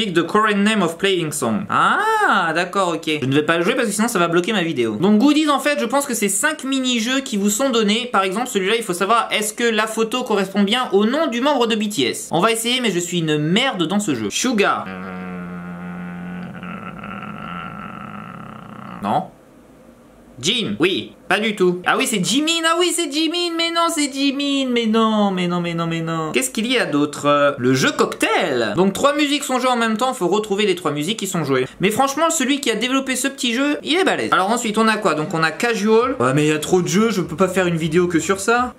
Pick the current name of playing song. Ah, d'accord, ok. Je ne vais pas le jouer parce que sinon ça va bloquer ma vidéo. Donc goodies, en fait, je pense que c'est 5 mini-jeux qui vous sont donnés. Par exemple, celui-là, il faut savoir, est-ce que la photo correspond bien au nom du membre de BTS? On va essayer, mais je suis une merde dans ce jeu. Suga. Non. Jin, oui, pas du tout. Ah oui, c'est Jimin, ah oui, c'est Jimin, mais non, c'est Jimin, mais non, mais non, mais non, mais non. Qu'est-ce qu'il y a d'autre? Le jeu cocktail. Donc 3 musiques sont jouées en même temps, faut retrouver les 3 musiques qui sont jouées. Mais franchement, celui qui a développé ce petit jeu, il est balèze. Alors ensuite, on a quoi? Donc on a casual. Ouais, mais il y a trop de jeux, je peux pas faire une vidéo que sur ça.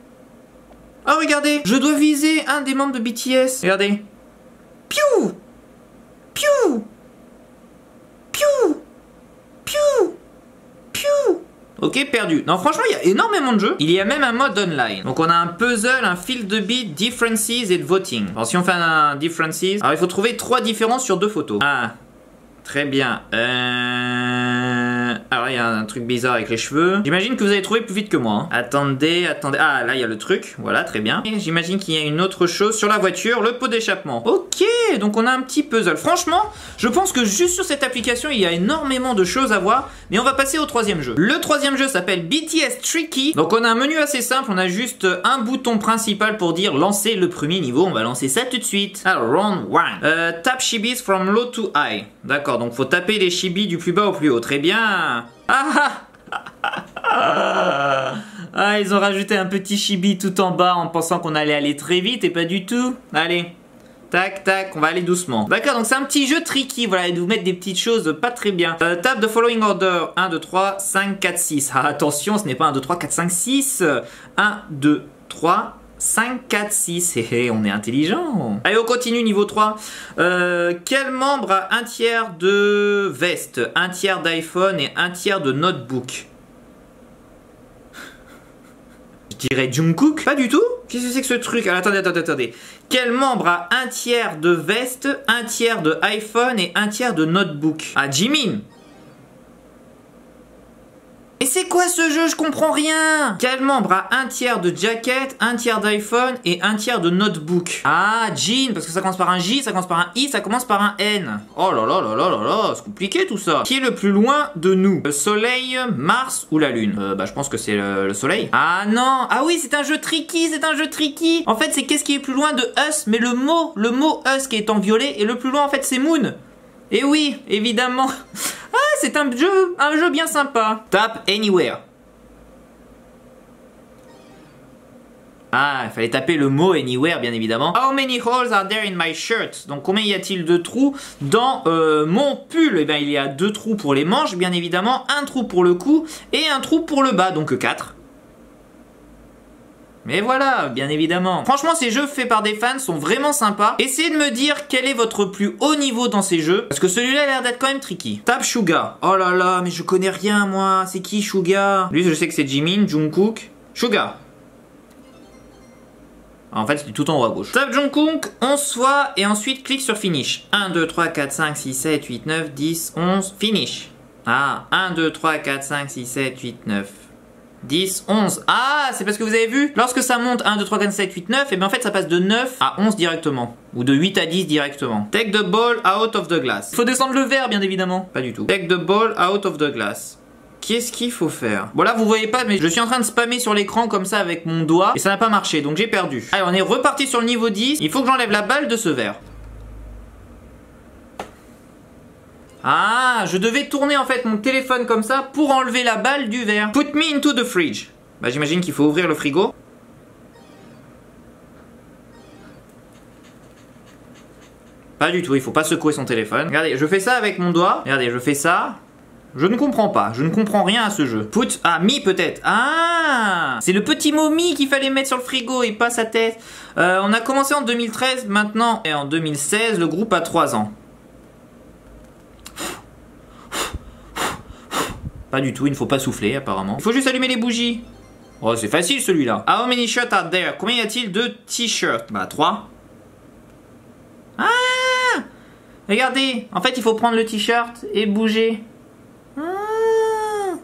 Ah, regardez, je dois viser un des membres de BTS. Regardez. Piou! Piou! Piou! Piou! Piou! Ok, perdu. Non, franchement, il y a énormément de jeux. Il y a même un mode online. Donc, on a un puzzle, un fil de beat, differences et de voting. Alors, si on fait un differences, alors il faut trouver 3 différences sur 2 photos. Ah, très bien. Alors, il y a un truc bizarre avec les cheveux. J'imagine que vous allez trouver plus vite que moi. Hein. Attendez, attendez. Ah, là, il y a le truc. Voilà, très bien. J'imagine qu'il y a une autre chose sur la voiture, le pot d'échappement. Ok, donc on a un petit puzzle. Franchement, je pense que juste sur cette application, il y a énormément de choses à voir. Mais on va passer au 3e jeu. Le 3e jeu s'appelle BTS Tricky. Donc, on a un menu assez simple. On a juste un bouton principal pour dire lancer le premier niveau. On va lancer ça tout de suite. Alors, round 1. Tap shibis from low to high. D'accord, donc faut taper les chibis du plus bas au plus haut. Très bien. Ah, ils ont rajouté un petit chibi tout en bas en pensant qu'on allait aller très vite et pas du tout. Allez, tac, tac, on va aller doucement. D'accord, donc c'est un petit jeu tricky, voilà, et de vous mettre des petites choses pas très bien. Tap the following order, 1, 2, 3, 5, 4, 6. Ah, attention, ce n'est pas 1, 2, 3, 4, 5, 6. 1, 2, 3, 5, 4, 6, on est intelligent. Allez, on continue, niveau 3. Quel membre a un tiers de veste, un tiers d'iPhone et un tiers de notebook? Je dirais Jungkook. Pas du tout. Qu'est-ce que c'est que ce truc? Alors, attendez, attendez, attendez. Quel membre a un tiers de veste, un tiers de iPhone et un tiers de notebook? Ah, Jimin. Et c'est quoi ce jeu? Je comprends rien. Quel membre a un tiers de jacket, un tiers d'iPhone et un tiers de notebook? Ah, Jin, parce que ça commence par un J, ça commence par un I, ça commence par un N. Oh là là là là là là, c'est compliqué tout ça. Qui est le plus loin de nous? Le soleil, Mars ou la lune? Bah je pense que c'est le soleil. Ah non, ah oui, c'est un jeu tricky, c'est un jeu tricky. En fait, c'est qu'est-ce qui est plus loin de us, mais le mot us qui est en violet, et le plus loin en fait c'est Moon. Et oui, évidemment. Ah, c'est un jeu bien sympa. Tap anywhere. Ah, il fallait taper le mot anywhere, bien évidemment. How many holes are there in my shirt? Donc, combien y a-t-il de trous dans mon pull? Eh bien, il y a 2 trous pour les manches, bien évidemment, un trou pour le cou et un trou pour le bas, donc 4. Mais voilà, bien évidemment. Franchement, ces jeux faits par des fans sont vraiment sympas. Essayez de me dire quel est votre plus haut niveau dans ces jeux. Parce que celui-là a l'air d'être quand même tricky. Tap Suga. Oh là là, mais je connais rien, moi. C'est qui, Suga? Lui, je sais que c'est Jimin, Jungkook. Suga. En fait, c'est tout en haut à gauche. Tap Jungkook, 11 fois, et ensuite clique sur Finish. 1, 2, 3, 4, 5, 6, 7, 8, 9, 10, 11, Finish. Ah, 1, 2, 3, 4, 5, 6, 7, 8, 9... 10, 11. Ah, c'est parce que vous avez vu, lorsque ça monte 1, 2, 3, 4, 7, 8, 9, et bien en fait ça passe de 9 à 11 directement. Ou de 8 à 10 directement. Take the ball out of the glass. Faut descendre le verre, bien évidemment. Pas du tout. Take the ball out of the glass. Qu'est-ce qu'il faut faire? Bon là vous voyez pas, mais je suis en train de spammer sur l'écran comme ça avec mon doigt, et ça n'a pas marché, donc j'ai perdu. Allez, on est reparti sur le niveau 10. Il faut que j'enlève la balle de ce verre. Ah, je devais tourner en fait mon téléphone comme ça pour enlever la balle du verre. Put me into the fridge. Bah j'imagine qu'il faut ouvrir le frigo. Pas du tout, il faut pas secouer son téléphone. Regardez, je fais ça avec mon doigt. Regardez, je fais ça. Je ne comprends pas, je ne comprends rien à ce jeu. Put, ah, me peut-être. Ah, c'est le petit mot me qu'il fallait mettre sur le frigo et pas sa tête. On a commencé en 2013, maintenant, et en 2016, le groupe a 3 ans. Pas du tout, il ne faut pas souffler apparemment. Il faut juste allumer les bougies. Oh, c'est facile celui-là. How many shirts are there? Combien y a-t-il de t-shirts? Bah 3. Ah, regardez, en fait il faut prendre le t-shirt et bouger. Ah.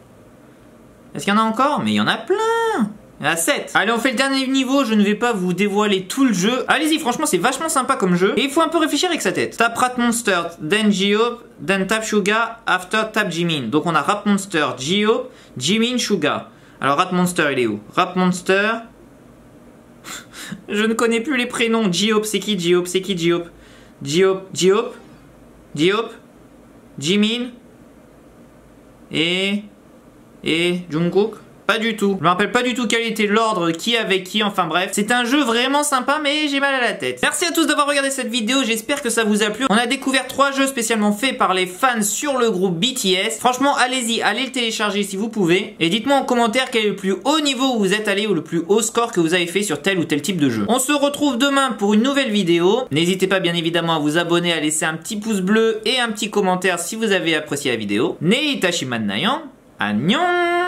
Est-ce qu'il y en a encore? Mais il y en a plein. À 7. Allez, on fait le dernier niveau, je ne vais pas vous dévoiler tout le jeu. Allez-y, franchement, c'est vachement sympa comme jeu. Et il faut un peu réfléchir avec sa tête. Tap Rat Monster, then Geop, then Tap Sugar, after Tap Jimin. Donc on a Rat Monster, Geop, Jimin, Sugar. Alors Rat Monster, il est où? Rat Monster... Je ne connais plus les prénoms. Geop, c'est qui Geop? C'est qui Geop? Geop, Geop, Geop, Jimin et Jungkook. Pas du tout. Je me rappelle pas du tout quel était l'ordre, qui avec qui, enfin bref. C'est un jeu vraiment sympa, mais j'ai mal à la tête. Merci à tous d'avoir regardé cette vidéo, j'espère que ça vous a plu. On a découvert 3 jeux spécialement faits par les fans sur le groupe BTS. Franchement, allez-y, allez le télécharger si vous pouvez. Et dites-moi en commentaire quel est le plus haut niveau où vous êtes allé ou le plus haut score que vous avez fait sur tel ou tel type de jeu. On se retrouve demain pour une nouvelle vidéo. N'hésitez pas bien évidemment à vous abonner, à laisser un petit pouce bleu et un petit commentaire si vous avez apprécié la vidéo. Neitashi Mannayan, Annyeong!